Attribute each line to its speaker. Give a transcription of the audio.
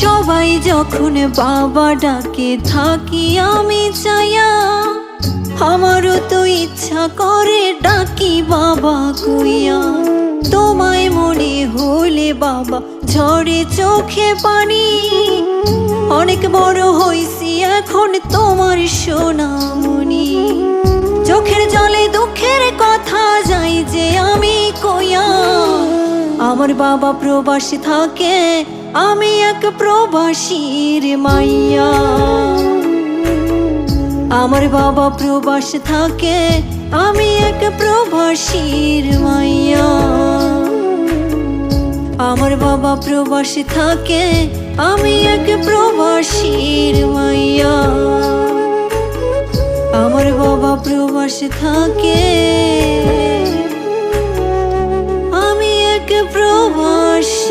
Speaker 1: সবাই যখন বাবা ডাকে থাকি আমি চাইয়া, আমারও তো ইচ্ছা করে ডাকি বাবা কইয়া। তোমায় মনে হলে বাবা ঝরে চোখে পানি, অনেক বড় হইছি এখন তোমার সোনামণি। চোখের জলে দুঃখের কথা যাই যে আমি কইয়া, আমার বাবা প্রবাসী থাকে, আমি এক প্রবাসীর মাইয়া। আমার বাবা প্রবাসী থাকে, আমি এক প্রবাসীর মাইয়া। আমার বাবা প্রবাসী থাকে, আমি এক প্রবাসীর মাইয়া। আমার বাবা প্রবাসী থাকে, আমি এক প্রবাসী।